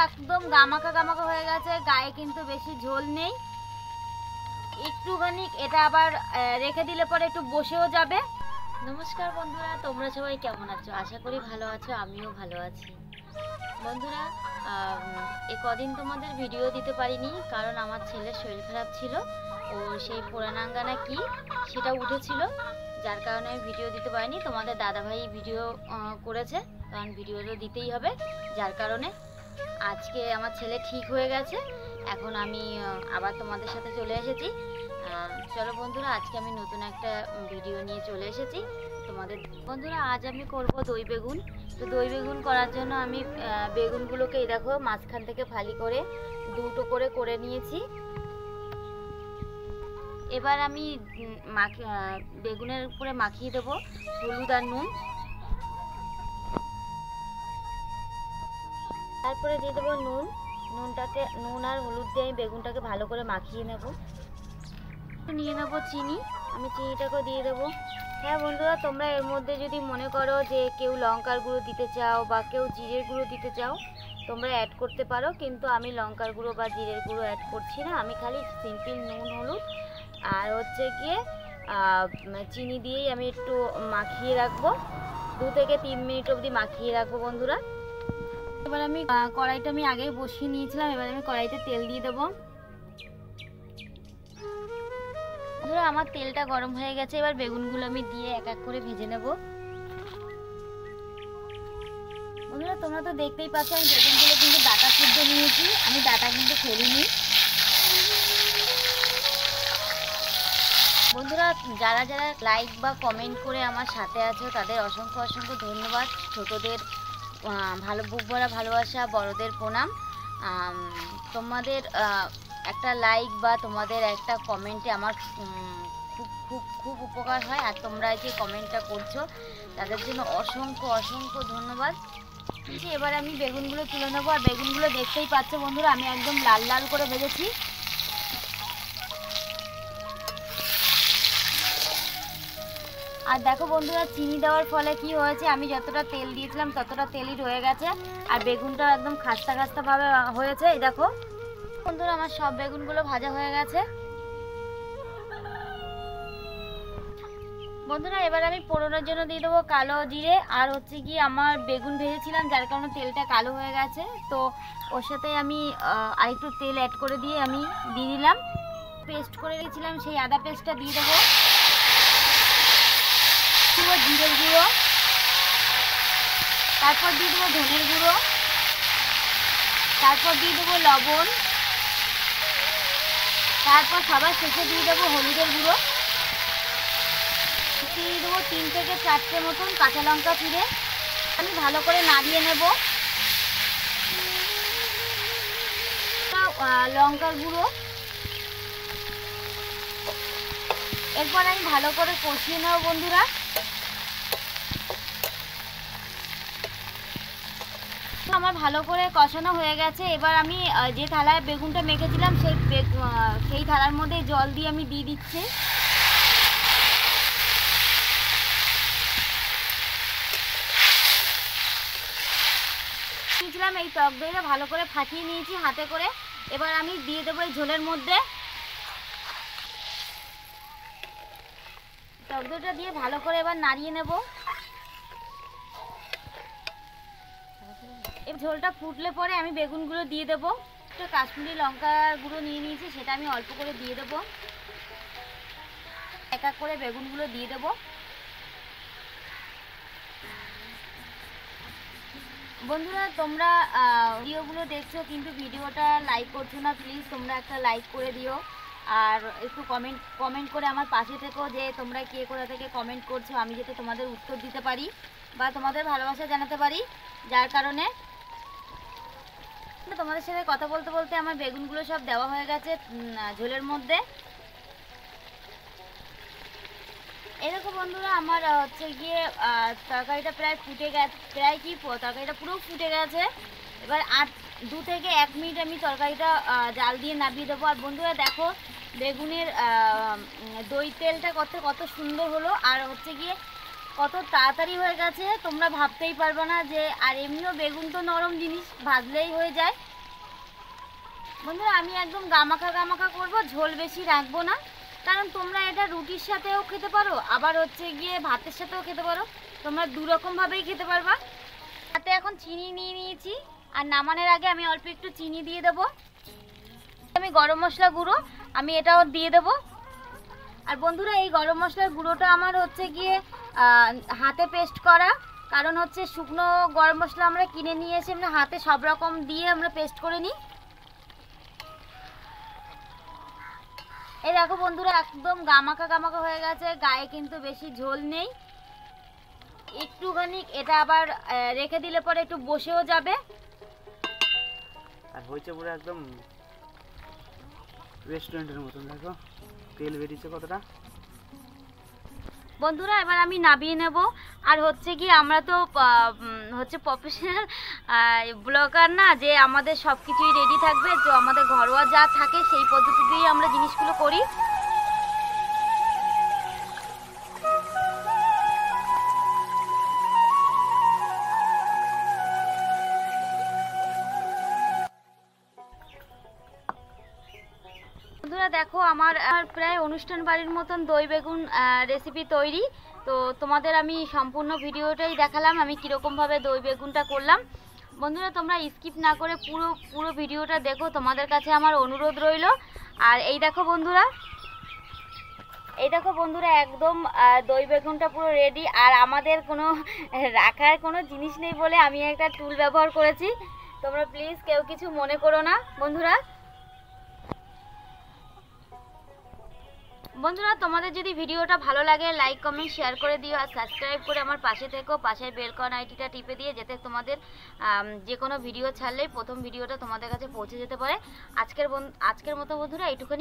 একদম গামাকা গামাকা হয়ে গেছে, গায়ে কিন্তু বেশি ঝোল নেই। একটুখানি এটা আবার রেখে দিলে পরে একটু বসেও যাবে। নমস্কার বন্ধুরা, তোমরা সবাই কেমন আছো? আশা করি ভালো আছো, আমিও ভালো আছি। বন্ধুরা, এ কদিন তোমাদের ভিডিও দিতে পারিনি, কারণ আমার ছেলের শরীর খারাপ ছিল। ও সেই পোড়ানাঙ্গা কি সেটা উঠেছিল, যার কারণে আমি ভিডিও দিতে পারিনি। তোমাদের দাদাভাই ভিডিও করেছে, কারণ ভিডিও তো দিতেই হবে। যার কারণে আজকে আমার ছেলে ঠিক হয়ে গেছে, এখন আমি আবার তোমাদের সাথে চলে এসেছি। চলো বন্ধুরা, আজকে আমি নতুন একটা ভিডিও নিয়ে চলে এসেছি তোমাদের। বন্ধুরা, আজ আমি করব দই বেগুন। তো দই বেগুন করার জন্য আমি বেগুনগুলোকে এই দেখো মাঝখান থেকে ফালি করে দুটো করে নিয়েছি। এবার আমি বেগুনের উপরে মাখিয়ে দেবো হলুদ আর নুন, তারপরে দিয়ে দেবো নুন আর হলুদ দিয়ে আমি বেগুনটাকে ভালো করে মাখিয়ে নেব। নিয়ে নেবো চিনি, আমি চিনিটাকেও দিয়ে দেবো। হ্যাঁ বন্ধুরা, তোমরা এর মধ্যে যদি মনে করো যে কেউ লঙ্কার গুঁড়ো দিতে চাও বা কেউ জিরের গুঁড়ো দিতে চাও, তোমরা অ্যাড করতে পারো, কিন্তু আমি লঙ্কার গুঁড়ো বা জিরের গুঁড়ো অ্যাড করছি না। আমি খালি সিম্পল নুন হলুদ আর হচ্ছে গিয়ে চিনি দিয়েই আমি একটু মাখিয়ে রাখবো, 2 থেকে 3 মিনিট অবধি মাখিয়ে রাখবো বন্ধুরা। এবার আমি কড়াইটা আমি আগেই বসিয়ে নিয়েছিলাম, এবার আমি কড়াইতে তেল দিয়ে দেবো। বন্ধুরা, আমার তেলটা গরম হয়ে গেছে, এবার বেগুনগুলো আমি দিয়ে এক এক করে ভেজে নেব। বন্ধুরা, তোমরা তো দেখতেই পাচ্ছ আমি বেগুনগুলো কিন্তু ডাটা সিদ্ধ নিয়েছি, আমি ডাটা কিন্তু ফেলিনি। বন্ধুরা, যারা যারা লাইক বা কমেন্ট করে আমার সাথে আছো তাদের অসংখ্য অসংখ্য ধন্যবাদ। ছোটদের ভালো বুক ভরা ভালোবাসা, বড়দের প্রণাম। তোমাদের একটা লাইক বা তোমাদের একটা কমেন্টে আমার খুব খুব খুব উপকার হয়, আর তোমরা যে কমেন্টটা করছো তাদের জন্য অসংখ্য অসংখ্য ধন্যবাদ। এবার আমি বেগুনগুলো তুলে নেবো, আর বেগুনগুলো দেখতেই পাচ্ছ বন্ধুরা আমি একদম লাল লাল করে ভেজেছি। আর দেখো বন্ধুরা, চিনি দেওয়ার ফলে কি হয়েছে, আমি যতটা তেল দিয়েছিলাম ততটা তেলই রয়ে গেছে, আর বেগুনটা একদম খাস্তা খাস্তা ভাবে হয়েছে। এই দেখো বন্ধুরা, আমার সব বেগুনগুলো ভাজা হয়ে গেছে। বন্ধুরা, এবার আমি ফোড়নের জন্য দিয়ে দেবো কালো জিরে, আর হচ্ছে কি আমার বেগুন ভেজেছিলাম যার কারণে তেলটা কালো হয়ে গেছে, তো ওর সাথে আমি আরেকটু তেল অ্যাড করে দিয়ে আমি দিয়ে দিলাম। পেস্ট করে রেখেছিলাম সেই আদা পেস্টটা দিয়ে দেবো, জিরের গুঁড়ো, তারপর দিয়ে দেবো ধনের গুঁড়ো, তারপর দিয়ে দেবো লবণ, তারপর সবার শেষে দিয়ে দেবো হলুদের গুঁড়ো, দিয়ে দেবো 3 থেকে 4টে মতন কাঁচা লঙ্কা চিড়ে। আমি ভালো করে নাড়িয়ে নেব। লঙ্কার গুঁড়ো, এরপর আমি ভালো করে কষিয়ে নেব বন্ধুরা। আমার ভালো করে কষানো হয়ে গেছে, এবার আমি যে থালায় বেগুনটা মেখেছিলাম সেই থালার মধ্যে জল দিয়ে আমি দিয়ে দিচ্ছি। এই টক দইটা ভালো করে ফাটিয়ে নিয়েছি হাতে করে, এবার আমি দিয়ে দেবো এই ঝোলের মধ্যে। টক দইটা দিয়ে ভালো করে এবার নাড়িয়ে নেব। এই ঝোলটা ফুটলে পরে আমি বেগুনগুলো দিয়ে দেবো। একটা কাশ্মীরি লঙ্কার গুঁড়ো নিয়ে নিয়েছি, সেটা আমি অল্প করে দিয়ে দেবো। এক এক করে বেগুনগুলো দিয়ে দেবো। বন্ধুরা, তোমরা ভিডিওগুলো দেখছো কিন্তু ভিডিওটা লাইক করছো না, প্লিজ তোমরা একটা লাইক করে দিও, আর একটু কমেন্ট করে আমার পাশে থেকো, যে তোমরা কে কোথা থেকে কমেন্ট করছো, আমি যাতে তোমাদের উত্তর দিতে পারি বা তোমাদের ভালোবাসা জানাতে পারি। যার কারণে তোমাদের সাথে কথা বলতে বলতে আমার বেগুনগুলো সব দেওয়া হয়ে গেছে ঝোলের মধ্যে। এরকম বন্ধুরা, আমার হচ্ছে গিয়ে তরকারিটা প্রায় ফুটে গেছে, তরকারিটা পুরো ফুটে গেছে। এবার 2 থেকে 1 মিনিট আমি তরকারিটা জাল দিয়ে নামিয়ে দেবো। আর বন্ধুরা দেখো বেগুনের দই তেলটা কত সুন্দর হলো, আর হচ্ছে গিয়ে কত তাড়াতাড়ি হয়ে গেছে তোমরা ভাবতেই পারবে না যে। আর এমনিও বেগুন তো নরম জিনিস, ভাজলেই হয়ে যায়। বন্ধুরা আমি একদম গামাখা গামাখা করব, ঝোল বেশি রাখবো না, কারণ তোমরা এটা রুটির সাথেও খেতে পারো, আবার হচ্ছে গিয়ে ভাতের সাথেও খেতে পারো, তোমরা দুরকমভাবেই খেতে পারবা। তাতে এখন চিনি নিয়ে নিয়েছি, আর নামানোর আগে আমি অল্প একটু চিনি দিয়ে দেবো। আমি গরম মশলা গুঁড়ো আমি এটাও দিয়ে দেবো। আর বন্ধুরা এই গরম মশলার গুঁড়োটা আমার হচ্ছে গিয়ে হাতে পেস্ট করা, কারণ হচ্ছে শুকনো গরম মশলা আমরা কিনে নিয়ে এসে আমরা হাতে সব রকম দিয়ে আমরা পেস্ট করে নিই। এই দেখো বন্ধুরা একদম গামাখা গামাখা হয়ে গেছে, গায়ে কিন্তু বেশি ঝোল নেই। একটুখানি এটা আবার রেখে দিলে পরে একটু বসেও যাবে। আর হয়েছে পুরো একদম রেস্টুরেন্টের মতন, দেখো তেল বেরিয়েছে কতটা। বন্ধুরা এবার আমি নামিয়ে নেব। আর হচ্ছে কি আমরা তো হচ্ছে প্রফেশনাল ব্লগার না, যে আমাদের সব কিছুই রেডি থাকবে, তো আমাদের ঘরোয়া যা থাকে সেই পদ্ধতিতেই আমরা জিনিসগুলো করি। বন্ধুরা দেখো আমার প্রায় অনুষ্ঠান বাড়ির মতন দই বেগুন রেসিপি তৈরি। তো তোমাদের আমি সম্পূর্ণ ভিডিওটাই দেখালাম আমি কীরকমভাবে দই বেগুনটা করলাম। বন্ধুরা তোমরা স্কিপ না করে পুরো ভিডিওটা দেখো, তোমাদের কাছে আমার অনুরোধ রইল। আর এই দেখো বন্ধুরা একদম দই বেগুনটা পুরো রেডি। আর আমাদের কোনো রাখার কোনো জিনিস নেই বলে আমি একটা টুল ব্যবহার করেছি, তোমরা প্লিজ কেউ কিছু মনে করো না। বন্ধুরা তোমাদের যদি ভিডিওটা ভালো লাগে লাইক কমেন্ট শেয়ার করে দিও, আর সাবস্ক্রাইব করে আমার পাশে থেকো, পাশের বেলকন আইটিটা টিপে দিয়ে, যাতে তোমাদের যে কোনো ভিডিও ছাড়লেই প্রথম ভিডিওটা তোমাদের কাছে পৌঁছে যেতে পারে। আজকের মতো বন্ধুরা এইটুকুনি।